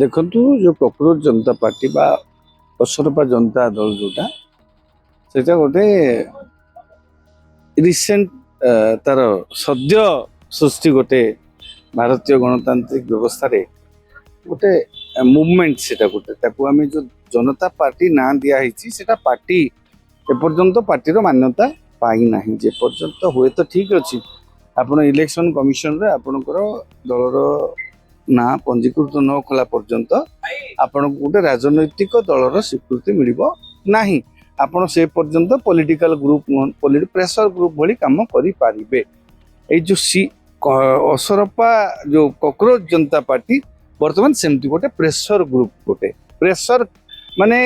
देखु जो कॉकरोच जनता पार्टी बा असरपा जनता दल जोटा से गोटे रिसेंट तार सद्य सृष्टि गोटे भारतीय गणतांत्रिक व्यवस्था रे गोटे मुवमेंट सेटा गोटे ताकू आम जो जनता पार्टी ना दिखाई सेटा पार्टी एपर्यंत पार्टी मान्यता पाई ना जे पर्यंत हुए तो ठीक अच्छी आपण इलेक्शन कमिशन रे आपणकर दलर ना पंजीकृत न कला पर्यंत आपण गोटे राजनैतिक दलर स्वीकृति मिलिबो नाही आपण से पर्यंत पॉलिटिकल ग्रुप प्रेशर ग्रुप भली काम करि पारिबे। ए जो असरपा जो कॉकरोच जनता पार्टी वर्तमान सेमती गोटे प्रेशर ग्रुप गोटे प्रेशर माने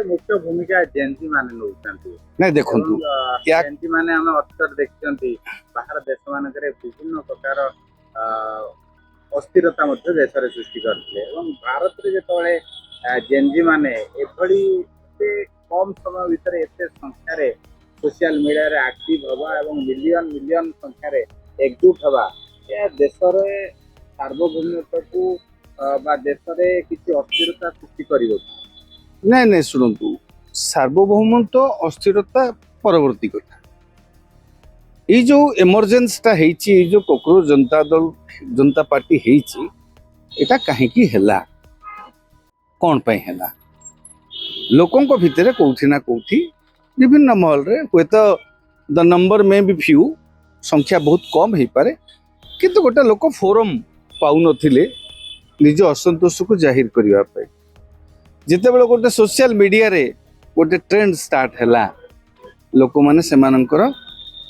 मुख्य भूमिका जेएनजी माने नउछंती नहीं देखंतु जेएनजी माने हम अक्सर देखछंती बाहर देश मानकरे विभिन्न प्रकार अस्थिरता मध्य देश रे सृष्टि करथिले एवं भारत रे जेतोळे जेएनजी माने एभली कम समय भीतर एते संख्या रे सोशल मीडिया रे एक्टिव हवा एवं मिलियन मिलियन संख्या रे एकजुट हवा या देश रे सार्वभौमत्व को बा देश रे किछि अस्थिरता सृष्टि करिवो नहीं नहीं शुणु सार्वभौमत्व अस्थिरता परवर्ती कथा ये जो एमरजेंसीटा है जो कॉकरोच जनता पार्टी है कहीं हैला कौन पाई हैला लोकों भितर कौटी ना कौटी विभिन्न महल रे हुए तो द नंबर में भी फ्यू संख्या बहुत कम हो पारे किंतु गोटे लोक फोरम पाउ नथिले निज असंतोष को जाहिर करने पाई जिते बेले गोटे सोशल मीडिया रे गोटे ट्रेंड स्टार्ट हैला लोक माने सेमानंकर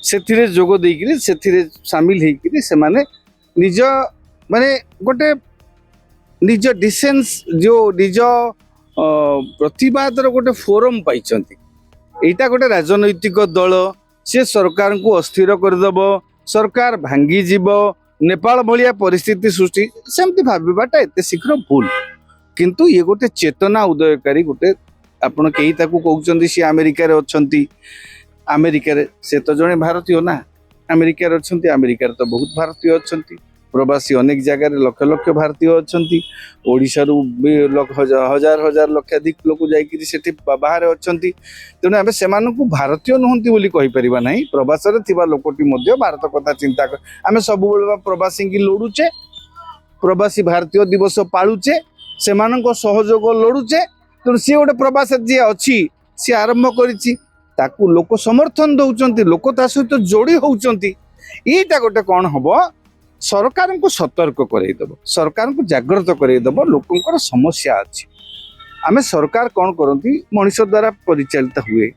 सेथिरे जोग देइकिरी सेथिरे शामिल हेकिरी से माने निज माने गोटे निज डिसेंस जो निज प्रतिवाद रो गोटे फोरम पाइचंती एटा गोटे राजनैतिक दल से सरकार को अस्थिर करदेव सरकार भांगी जीव नेपाल भलिया परिस्थिति सृष्टि सेमती भाबबाटा एते शीघ्र भूल किंतु ये गोटे चेतना उदयकारी गोटे आपण कई ताकू कहउचंदी सी अमेरिका रे अछंती अमेरिका रे से तो जने भारतीय ना अमेरिका रे अछंती अमेरिका रे तो बहुत भारतीय अछंती प्रवासी अनेक जगह रे लक्ष लक्ष भारतीय अछंती ओडिसा रु हजार हजार लक्षाधिक लोक जाईकि सेठी बाहर अछंती तेणु आमे सेमान को भारतीय नहंती बोली कहि परिबा नाही प्रवास रे थिबा लोकटी मध्य भारत कथा चिंता आमे सब बेला प्रवासी की लोडुचे प्रवासी भारतीय दिवस पालुचे सेमानंको सहयोग लोडुचे तेणु सी गोटे प्रवास जी अच्छी सी आरंभ करिछि ताकू लोक समर्थन दउचंती लोक ता सहित जोड़ी होउचंती एटा गोटे कौन हबो सरकार को सतर्क करई दबो सरकार को जागृत करई दबो लोकंकर समस्या अछि आमे सरकार कौन करंती मनुष्य द्वारा परिचालित हुए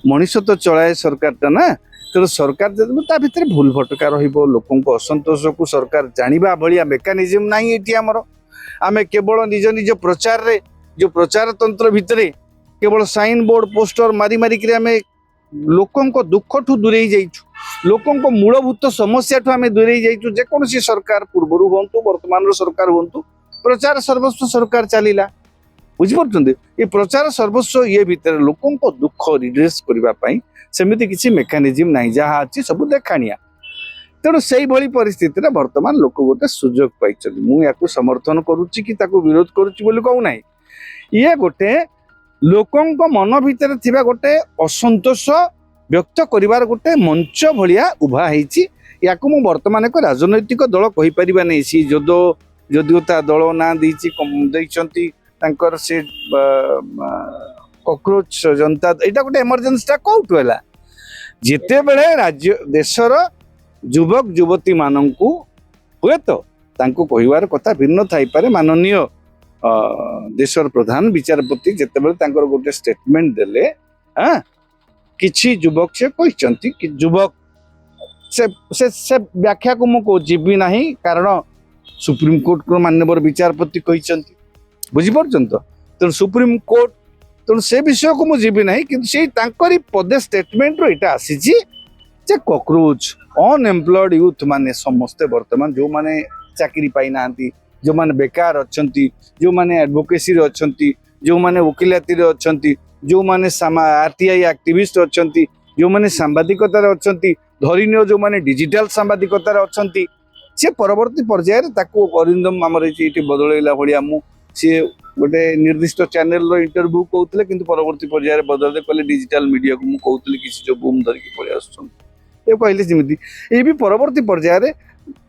मनुष्य तो चलाए सरकार ता ना तेणु सरकार जब ता भितर भूल भटका रहिबो लोकंको असंतोष को सरकार जानिबा भलिया मेकानिज्म नाही एटी हमरो आमे केवल निज निज प्रचार रे जो प्रचार तंत्र भितर केवल साइन बोर्ड पोस्टर मारी मारी कि आमे लोकों को दुख ठू दूरे जाइछु लोकों को मूलभूत समस्या ठू आमे दूरे जाइछु जे कोनसी सरकार पूर्वरु होंतु वर्तमान सरकार होंतु प्रचार सर्वस्व सरकार चलीला बुझी पड़छन्ते ये प्रचार सर्वस्व ये भितर लोकों को दुख रिड्रेस करबा पई सेमिति किछि मेकानिज्म नाही जहा अछि सब देखानिया तेणु से भली परिस्थिति रे वर्तमान लोक गोटे सुजोग पाइछन्ति मु याकू समर्थन करूछि कि ताकू विरोध करूछि बोली कहू नाही ये गोटे लोकंक मन भितर थिबा गोटे असंतोष व्यक्त करिवार गोटे मंच भलिया उभा हेछि याकू मु वर्तमान एक राजनैतिक दल कहि परिबा नै सी जदोता दल ना दैछन्ति तांकर से कॉकरोच जनता एटा गोटे इमरजेंसी कोउट होला जेते बेले राज्य देशर युवक युवती मानंकु हुए तो तांको कहिवार कथा भिन्न थाई पारे माननीय देशर प्रधान विचारपति जेतेबेले तांकर गोटे स्टेटमेंट देले हां किछि युवक से कहिसंती कि युवक से व्याख्या को मु जीवी नाही कारण सुप्रीम कोर्ट को माननीय विचारपति कहिसंती बुझी परछंत तो सुप्रीम कोर्ट तो से विषय को मु जीवी नाही कि से तांकरी पदे स्टेटमेंट रो एटा आसीची जे कॉकरोच अनएम्प्लॉयड यूथ माने समस्ते वर्तमान जो माने चाकरी पाई नांती जो माने बेकार अछंती जो माने एडवोकेसी रे अछंती जो माने वकिलाती रे अछंती जो माने आरटीआई एक्टिविस्ट अछंती जो माने सांबादिकता रे अछंती धरिनियो जो माने डिजिटल सांबादिकता रे अछंती से परवर्ती पर्यायर ताकू अरिंदम आमर ये बदलैला भलिया मु सी गोटे निर्दिष्ट चैनल इंटरव्यू कहते कि परवर्ती पर्यायर बदल कहले डिजिटल मीडिया को मुझे कहते किसी जो बूम धरिकी पलि आसुन ये कहले जमी ये भी परवर्ती पर्यायर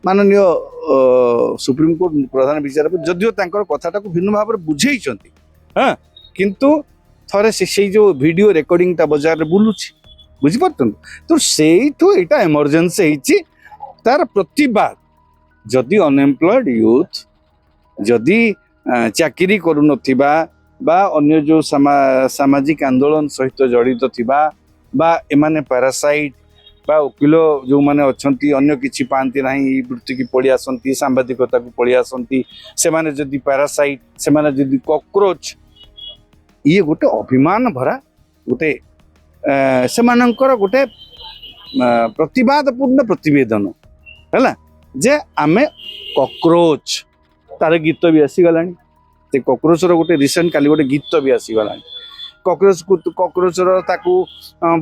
माननीय सुप्रीमकोर्ट प्रधान विचारपति जदिओ कथा भिन्न भाव में बुझे हाँ किंतु थरे से जो वीडियो रेकर्डिंग टा बाजार में बुलूची बुझीपार तो से यहाँ एमरजेन्सी तार प्रतिवाद जदि अनएम्प्लॉयड यूथ जदि चाकरी करू नथिबा बा अन्य जो सामाजिक आंदोलन सहित जड़ित थिबा बा एमाने पैरासाइट बा वकील जो माने अछंती अन्य किछि पांती नाही वृत्ति की पड़ी आसंती सांबादिकता को पड़ी आसंती से माने जदि पैरासाइट से माने जदि कॉकरोच ये गोटे अभिमान भरा गोटे से मानकर गोटे प्रतिवादपूर्ण प्रतिवेदन है जे आमे कॉकरोच तार गीत भी आसीगला कॉकरोच गोटे रिसेंट काली गोटे गीत भी आसीगला कॉकरोच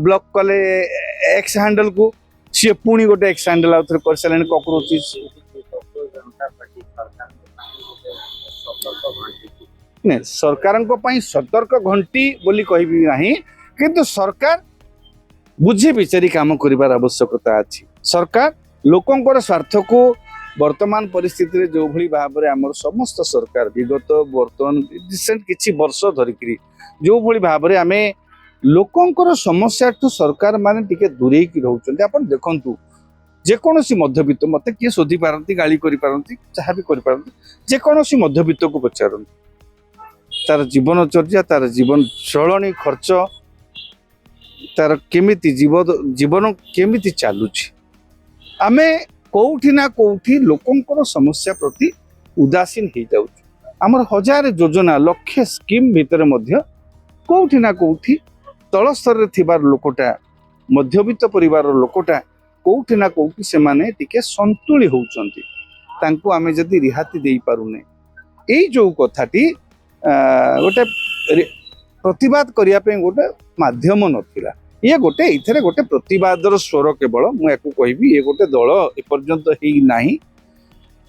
ब्लॉक कले एक्स हैंडल को सी पुणी गोटे एक्स हैंडल आउ थे कर सारे कॉकरोच नहीं सरकार सतर्क घंटी बोली कहबी नहीं किंतु सरकार बुझे विचारी काम करिवार आवश्यकता अछि सरकार लोकंकर स्वार्थ को वर्तमान परिस्थिति जो भली भाव में आमर समस्त सरकार विगत वर्तमान रिसेंट किछि वर्ष धरिकी जो भली भाव में आमे लोकंकर समस्या ठू सरकार माने टिके दूरे की रहउचंती आपण देखंतु जेकोसी मध्यवित्त मते किए शोधी पारती गाली करि पारती जहाँ भी करि पारती जेकोसी मध्यवित्त को पचारंती तार जीवनचर्या तार जीवन चलनी खर्च तार केमिति जीवन केमिति चालुछि आमे कोठी ना कोठी लोकंकर समस्या प्रति उदासीन हो जाउछु आमर हजार योजना लक्ष्य स्कीम भितर मध्य कोठी ना कोठी तल स्तर थिबार लोकटा मध्यवित्त परिवार लोकटा कोठी ना कोठी से माने टिके संतुली होउचंती तांको आमे जदी रिहाती देई पारुने एई जो कथाटी गोटे प्रतिवाद करिया पे गोटे माध्यम नथिला ये गोटे इथरे गोटे प्रतिवादर स्वर केवल मुझे कहबी ये गोटे दल एपर्यंत ही नाही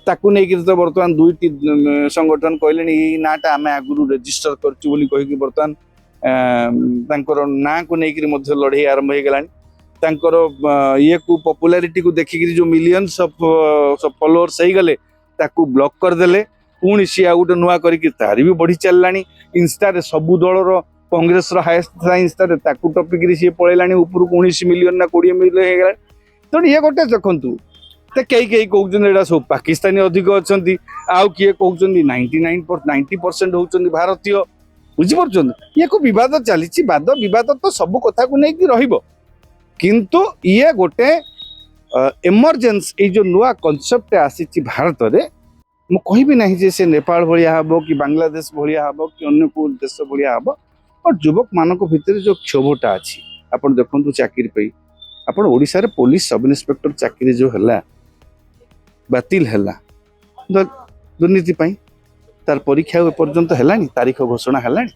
ताकू नहीं तो बर्तमान दुईटी संगठन कहले ये नाटा आम आगु रेजिस्टर करचु बोली कहिकी बर्तमान तांकर ना को लेकिन लड़ाई आरंभ हो गलानी तांकर ये को पॉपुलैरिटी को देखिक जो मिलियंस ऑफ फॉलोअर्स हो गले ताकू ब्लॉक करदेले पुणी सी आ गोटे नुआ करके तार भी बढ़ी चललानी इंस्टा रे सबु दलर कांग्रेस हाएस्ट था इंस्टा रे ताकू टपिक सी पलैलानी ऊपर 19 मिलियन ना 20 मिलियन हो गला तो ये गोटे देखंतु ते कई कहउछन एडा सब पाकिस्तानी अधिक अछंती आउ किए कहउछन 90% होउछन भारतीय बुझी परछन ये को विवाद चलीची वाद विवाद तो सब कथा को नै कि रहिबो किंतु ये गोटे इमरजेंसी जो नुआ कांसेप्ट आसीची भारत रे मु कहबी नहीं जे से नेपाल भलिया हबो कि बांग्लादेश भलिया हबो कि अन्य को देश भलिया हबो और युवक मानक भितर जो क्षोभटा अछि आपण देखंतु चाकरी पई आपण ओडिसा रे पुलिस सब इंस्पेक्टर चाकरी जो हला बातिल हला दुर्नीति पई तार परीक्षा ए पर्यंत हलानी तारीख घोषणा हलानी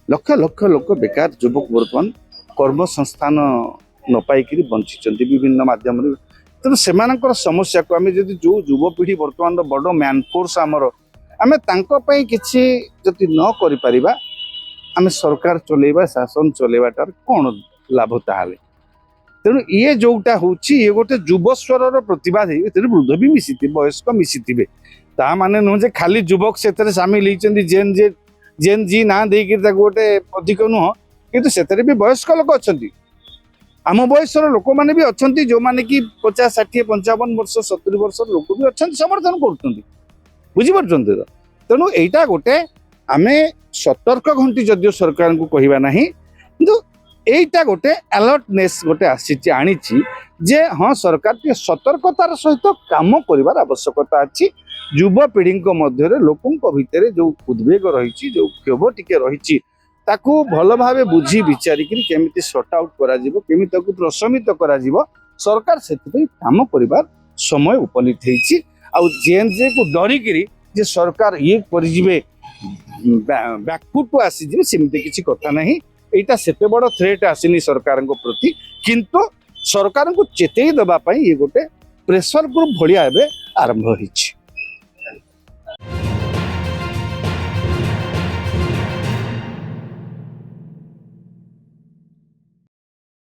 लक्ष लक्ष लोक बेकार युवक वर्तमान कर्म संस्थान न पाई बंचिचंती विभिन्न माध्यम तेणु से समस्या को आम जब जो युवपीढ़ी वर्तमान बड़ मैन फोर्स आमर आम तांको किसी जदि न करिपरिबा आम सरकार चलेबा शासन चलेबाटार कौन लाभ ताहले तेणु ये जोटा होची ये गोटे युव स्वर प्रतिवाद वृद्ध भी मिसी वयस्क मिसी ता माने नुह जे खाली युवक से सामिल होती जेन जी ना देकर गोटे अधिक नुह किंतु से भी वयस्क लोक अच्छा आम बयसर लोक मैंने भी अच्छा जो मैंने कि 50 60 55 वर्ष 70 वर्ष लोक भी अच्छा समर्थन कर बुझीपार तेणु यहाँ गोटे आम सतर्क घंटी जदिव सरकार को कहवा ना कि यहीटा गोटे अलर्टनेस गोटे आनी जे हाँ सरकार टे सतर्कतार सहित काम कर आवश्यकता अच्छी युवपीढ़ी मध्य लोकों भितर जो उद्वेग रही जो क्षोभ टिके रही ताकू भल भाव बुझी विचारिक केमिति सॉर्ट आउट करा जिवो केमिति ताकू प्रशमित करा जिवो सरकार सेति काम करिबार समय उपनीत हेछि आ जेएनजे को डरिकरी जे सरकार ये परिजिबे बैकफुट को आसी जिवो सेमिति किछि कथा नाही एटा सेते बड़ थ्रेट आसिनी सरकार को प्रति किंतु सरकार को चेतई दबा पई ये गोटे प्रेशर ग्रुप भलिया एबे आरंभ होइछि।